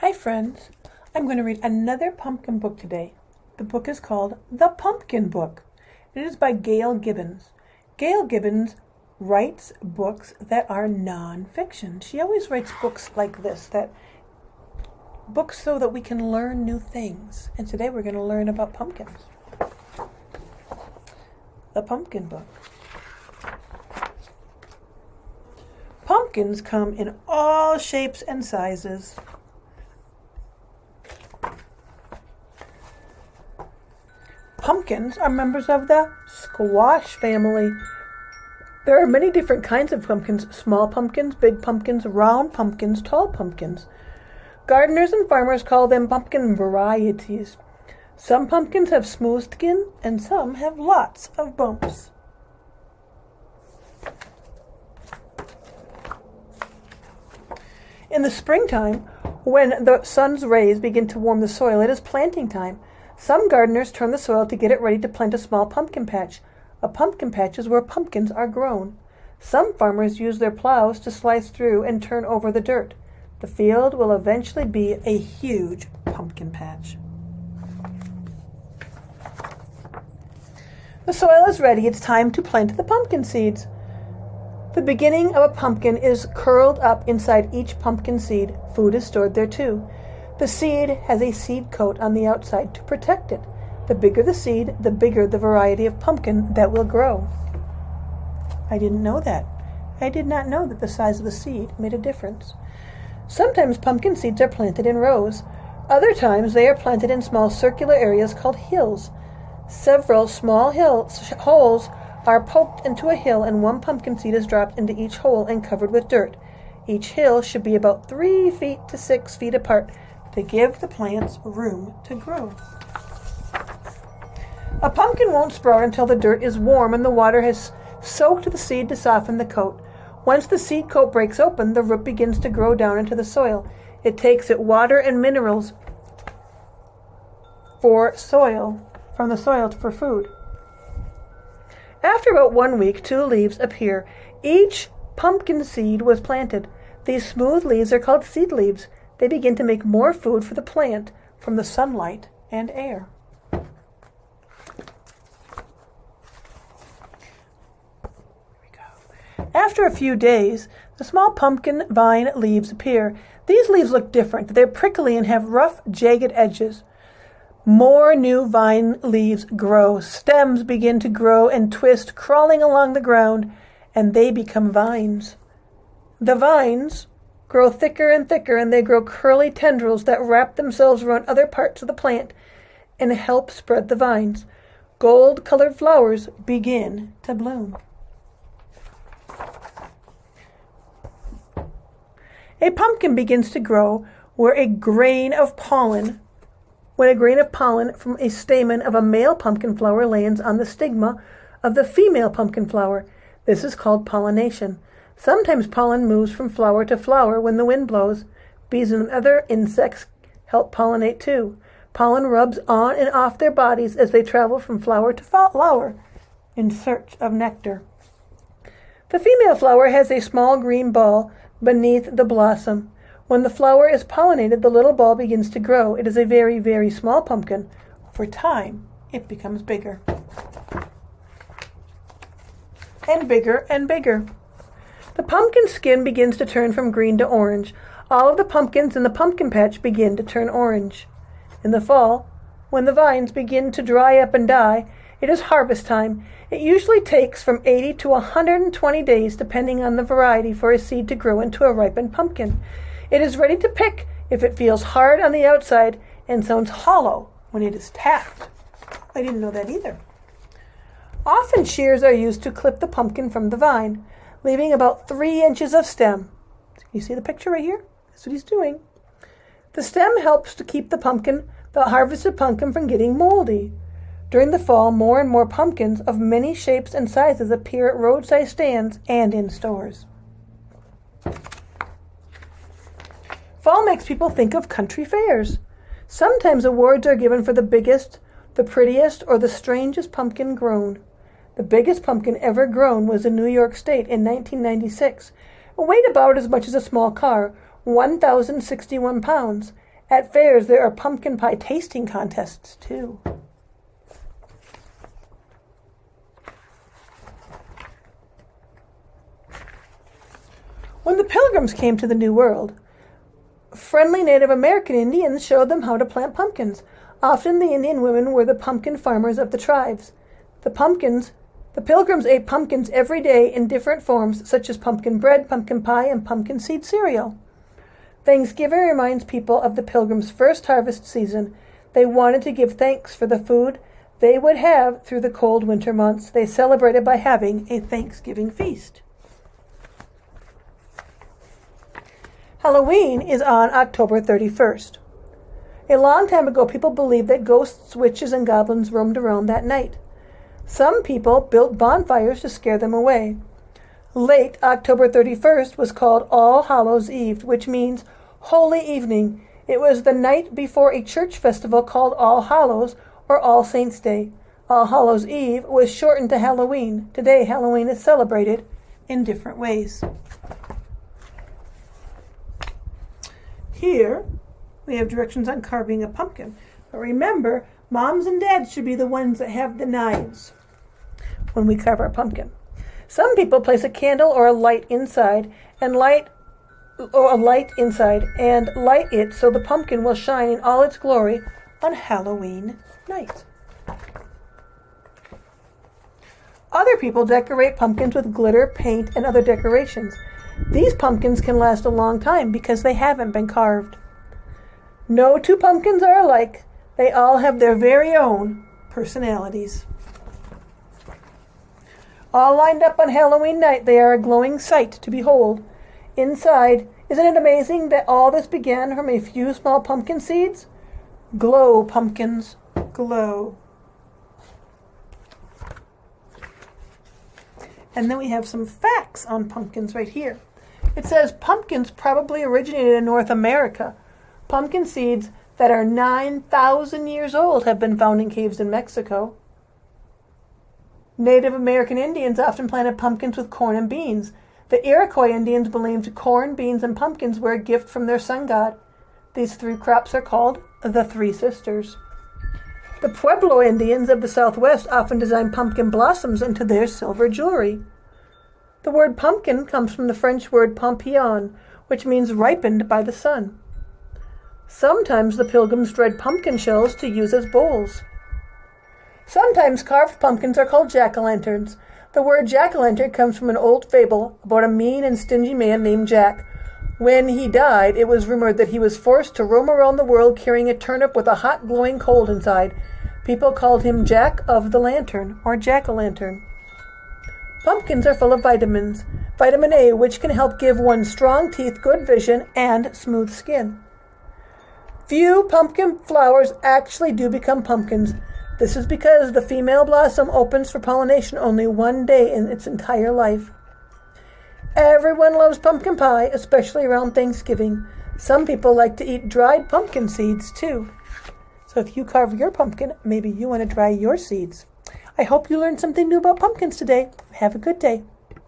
Hi friends, I'm going to read another pumpkin book today. The book is called The Pumpkin Book. It is by Gail Gibbons. Gail Gibbons writes books that are non-fiction. She always writes books like this, books so that we can learn new things. And today we're going to learn about pumpkins. The Pumpkin Book. Pumpkins come in all shapes and sizes. Pumpkins are members of the squash family. There are many different kinds of pumpkins: small pumpkins, big pumpkins, round pumpkins, tall pumpkins. Gardeners and farmers call them pumpkin varieties. Some pumpkins have smooth skin and some have lots of bumps. In the springtime, when the sun's rays begin to warm the soil, it is planting time. Some gardeners turn the soil to get it ready to plant a small pumpkin patch. A pumpkin patch is where pumpkins are grown. Some farmers use their plows to slice through and turn over the dirt. The field will eventually be a huge pumpkin patch. The soil is ready. It's time to plant the pumpkin seeds. The beginning of a pumpkin is curled up inside each pumpkin seed. Food is stored there too. The seed has a seed coat on the outside to protect it. The bigger the seed, the bigger the variety of pumpkin that will grow. I didn't know that. I did not know that the size of the seed made a difference. Sometimes pumpkin seeds are planted in rows. Other times they are planted in small circular areas called hills. Several small holes are poked into a hill, and one pumpkin seed is dropped into each hole and covered with dirt. Each hill should be about 3 feet to 6 feet apart to give the plants room to grow. A pumpkin won't sprout until the dirt is warm and the water has soaked the seed to soften the coat. Once the seed coat breaks open, the root begins to grow down into the soil. It takes its water and minerals from the soil for food. After about 1 week, 2 leaves appear. Each pumpkin seed was planted. These smooth leaves are called seed leaves. They begin to make more food for the plant from the sunlight and air. After a few days, the small pumpkin vine leaves appear. These leaves look different. They're prickly and have rough, jagged edges. More new vine leaves grow. Stems begin to grow and twist, crawling along the ground, and they become vines. The vines grow thicker and thicker, and they grow curly tendrils that wrap themselves around other parts of the plant and help spread the vines. Gold-colored flowers begin to bloom. A pumpkin begins to grow when a grain of pollen from a stamen of a male pumpkin flower lands on the stigma of the female pumpkin flower. This is called pollination. Sometimes pollen moves from flower to flower when the wind blows. Bees and other insects help pollinate too. Pollen rubs on and off their bodies as they travel from flower to flower in search of nectar. The female flower has a small green ball beneath the blossom. When the flower is pollinated, the little ball begins to grow. It is a very, very small pumpkin. Over time, it becomes bigger. And bigger and bigger. The pumpkin skin begins to turn from green to orange. All of the pumpkins in the pumpkin patch begin to turn orange. In the fall, when the vines begin to dry up and die, it is harvest time. It usually takes from 80 to 120 days, depending on the variety, for a seed to grow into a ripened pumpkin. It is ready to pick if it feels hard on the outside and sounds hollow when it is tapped. I didn't know that either. Often shears are used to clip the pumpkin from the vine, leaving about 3 inches of stem. You see the picture right here? That's what he's doing. The stem helps to keep the harvested pumpkin from getting moldy. During the fall, more and more pumpkins of many shapes and sizes appear at roadside stands and in stores. Fall makes people think of country fairs. Sometimes awards are given for the biggest, the prettiest, or the strangest pumpkin grown. The biggest pumpkin ever grown was in New York State in 1996. It weighed about as much as a small car, 1,061 pounds. At fairs, there are pumpkin pie tasting contests, too. When the Pilgrims came to the New World, friendly Native American Indians showed them how to plant pumpkins. Often the Indian women were the pumpkin farmers of the tribes. The Pilgrims ate pumpkins every day in different forms, such as pumpkin bread, pumpkin pie, and pumpkin seed cereal. Thanksgiving reminds people of the Pilgrims' first harvest season. They wanted to give thanks for the food they would have through the cold winter months. They celebrated by having a Thanksgiving feast. Halloween is on October 31st. A long time ago, people believed that ghosts, witches, and goblins roamed around that night. Some people built bonfires to scare them away. Late October 31st was called All Hallows' Eve, which means Holy Evening. It was the night before a church festival called All Hallows or All Saints' Day. All Hallows' Eve was shortened to Halloween. Today, Halloween is celebrated in different ways. Here, we have directions on carving a pumpkin. But remember, moms and dads should be the ones that have the knives when we carve our pumpkin. Some people place a candle or a light inside and light it so the pumpkin will shine in all its glory on Halloween night. Other people decorate pumpkins with glitter, paint, and other decorations. These pumpkins can last a long time because they haven't been carved. No two pumpkins are alike. They all have their very own personalities. All lined up on Halloween night, they are a glowing sight to behold. Inside, isn't it amazing that all this began from a few small pumpkin seeds? Glow, pumpkins, glow. And then we have some facts on pumpkins right here. It says pumpkins probably originated in North America. Pumpkin seeds that are 9,000 years old have been found in caves in Mexico. Native American Indians often planted pumpkins with corn and beans. The Iroquois Indians believed corn, beans, and pumpkins were a gift from their sun god. These three crops are called the Three Sisters. The Pueblo Indians of the Southwest often design pumpkin blossoms into their silver jewelry. The word pumpkin comes from the French word pampillon, which means ripened by the sun. Sometimes the Pilgrims dried pumpkin shells to use as bowls. Sometimes carved pumpkins are called jack-o'-lanterns. The word jack-o'-lantern comes from an old fable about a mean and stingy man named Jack. When he died, it was rumored that he was forced to roam around the world carrying a turnip with a hot glowing coal inside. People called him Jack of the Lantern or jack-o'-lantern. Pumpkins are full of vitamins. Vitamin A, which can help give one strong teeth, good vision, and smooth skin. Few pumpkin flowers actually do become pumpkins. This is because the female blossom opens for pollination only one day in its entire life. Everyone loves pumpkin pie, especially around Thanksgiving. Some people like to eat dried pumpkin seeds, too. So if you carve your pumpkin, maybe you want to dry your seeds. I hope you learned something new about pumpkins today. Have a good day.